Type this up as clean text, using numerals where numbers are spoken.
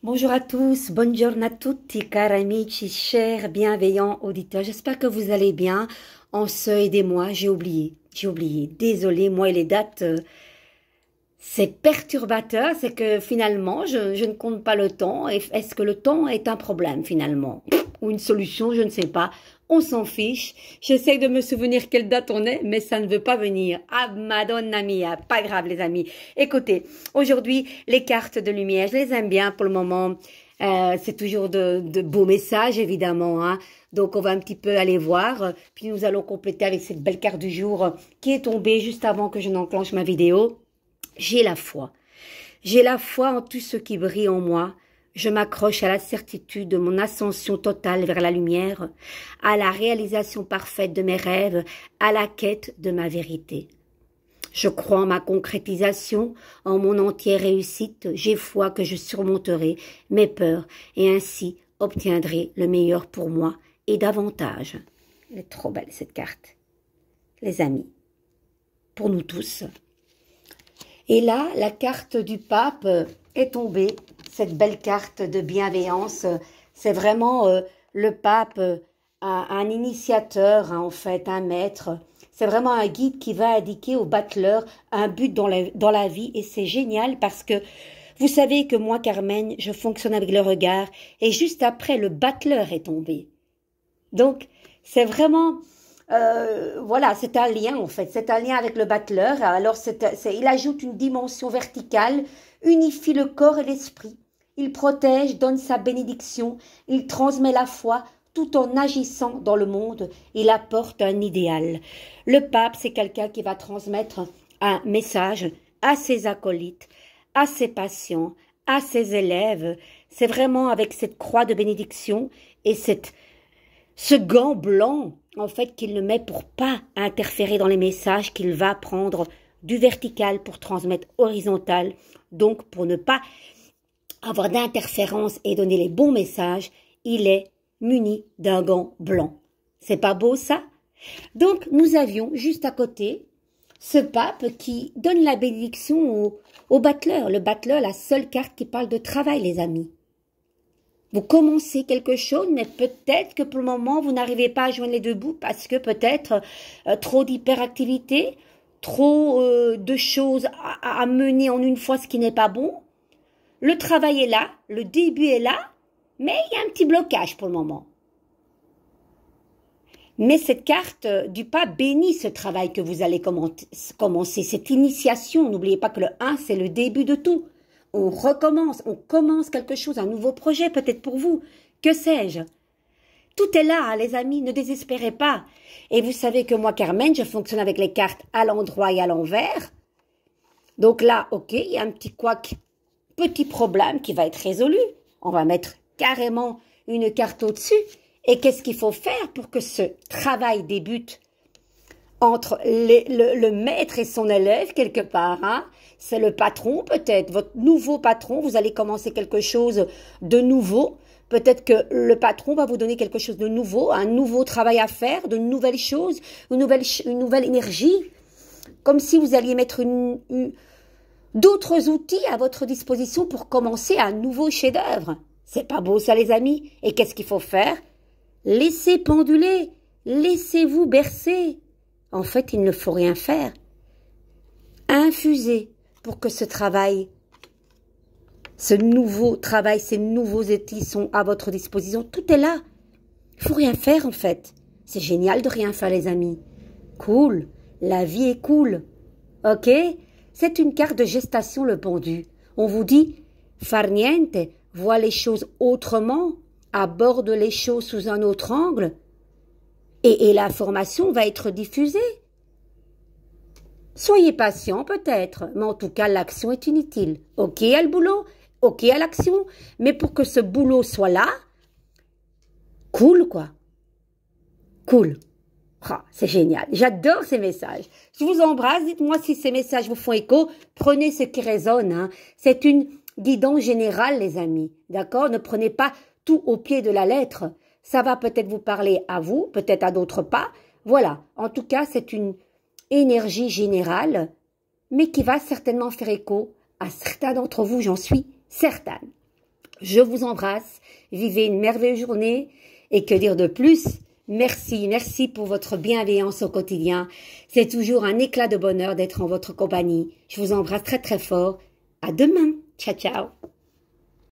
Bonjour à tous, buongiorno a tutti, cari amici, chers, bienveillants auditeurs. J'espère que vous allez bien. En ce aidez-moi, j'ai oublié. Désolée, moi et les dates, c'est perturbateur. C'est que finalement, je ne compte pas le temps. Est-ce que le temps est un problème finalement? Ou une solution, je ne sais pas. On s'en fiche. J'essaie de me souvenir quelle date on est, mais ça ne veut pas venir. Ah, Madonna mia. Pas grave, les amis. Écoutez, aujourd'hui, les cartes de lumière, je les aime bien pour le moment. C'est toujours de beaux messages, évidemment, hein. Donc, on va un petit peu aller voir. Puis, nous allons compléter avec cette belle carte du jour qui est tombée juste avant que je n'enclenche ma vidéo. J'ai la foi. J'ai la foi en tout ce qui brille en moi. Je m'accroche à la certitude de mon ascension totale vers la lumière, à la réalisation parfaite de mes rêves, à la quête de ma vérité. Je crois en ma concrétisation, en mon entière réussite. J'ai foi que je surmonterai mes peurs et ainsi obtiendrai le meilleur pour moi et davantage. Elle est trop belle cette carte, les amis, pour nous tous. Et là, la carte du pape est tombée, cette belle carte de bienveillance. C'est vraiment le pape, un initiateur, hein, en fait, un maître. C'est vraiment un guide qui va indiquer au battleur un but dans la vie. Et c'est génial parce que vous savez que moi, Carmen, je fonctionne avec le regard. Et juste après, le battleur est tombé. Donc, c'est vraiment... voilà, c'est un lien en fait, c'est un lien avec le battleur. Alors, il ajoute une dimension verticale, unifie le corps et l'esprit. Il protège, donne sa bénédiction, il transmet la foi tout en agissant dans le monde. Il apporte un idéal. Le pape, c'est quelqu'un qui va transmettre un message à ses acolytes, à ses patients, à ses élèves. C'est vraiment avec cette croix de bénédiction et ce gant blanc, en fait, qu'il ne met pour pas interférer dans les messages, qu'il va prendre du vertical pour transmettre horizontal. Donc, pour ne pas avoir d'interférence et donner les bons messages, il est muni d'un gant blanc. C'est pas beau, ça? Donc, nous avions juste à côté ce pape qui donne la bénédiction au battleur. Le battleur, la seule carte qui parle de travail, les amis. Vous commencez quelque chose, mais peut-être que pour le moment, vous n'arrivez pas à joindre les deux bouts parce que peut-être trop d'hyperactivité, trop de choses à mener en une fois, ce qui n'est pas bon. Le travail est là, le début est là, mais il y a un petit blocage pour le moment. Mais cette carte du pape bénit ce travail que vous allez commencer, cette initiation. N'oubliez pas que le 1, c'est le début de tout. On recommence, on commence quelque chose, un nouveau projet peut-être pour vous, que sais-je. Tout est là, hein, les amis, ne désespérez pas. Et vous savez que moi, Carmen, je fonctionne avec les cartes à l'endroit et à l'envers. Donc là, ok, il y a un petit couac, petit problème qui va être résolu. On va mettre carrément une carte au-dessus. Et qu'est-ce qu'il faut faire pour que ce travail débute entre le maître et son élève, quelque part, hein? C'est le patron, peut-être, votre nouveau patron, vous allez commencer quelque chose de nouveau. Peut-être que le patron va vous donner quelque chose de nouveau, un nouveau travail à faire, de nouvelles choses, une nouvelle énergie. Comme si vous alliez mettre d'autres outils à votre disposition pour commencer un nouveau chef-d'œuvre. C'est pas beau ça, les amis? Et qu'est-ce qu'il faut faire? Laissez penduler, laissez-vous bercer. En fait, il ne faut rien faire. Infusez pour que ce travail, ce nouveau travail, ces nouveaux outils sont à votre disposition. Tout est là. Il ne faut rien faire, en fait. C'est génial de rien faire, les amis. Cool. La vie est cool. Ok? C'est une carte de gestation, le pendu. On vous dit, far niente, vois les choses autrement, aborde les choses sous un autre angle. Et l'information va être diffusée. Soyez patient peut-être, mais en tout cas l'action est inutile. Ok à le boulot, ok à l'action, mais pour que ce boulot soit là, cool quoi. Cool. Ah, c'est génial, j'adore ces messages. Je vous embrasse, dites-moi si ces messages vous font écho, prenez ce qui résonne. Hein. C'est une guidance générale les amis, d'accord? Ne prenez pas tout au pied de la lettre. Ça va peut-être vous parler à vous, peut-être à d'autres pas. Voilà, en tout cas, c'est une énergie générale, mais qui va certainement faire écho à certains d'entre vous, j'en suis certaine. Je vous embrasse, vivez une merveilleuse journée et que dire de plus? Merci, merci pour votre bienveillance au quotidien. C'est toujours un éclat de bonheur d'être en votre compagnie. Je vous embrasse très très fort. À demain. Ciao, ciao.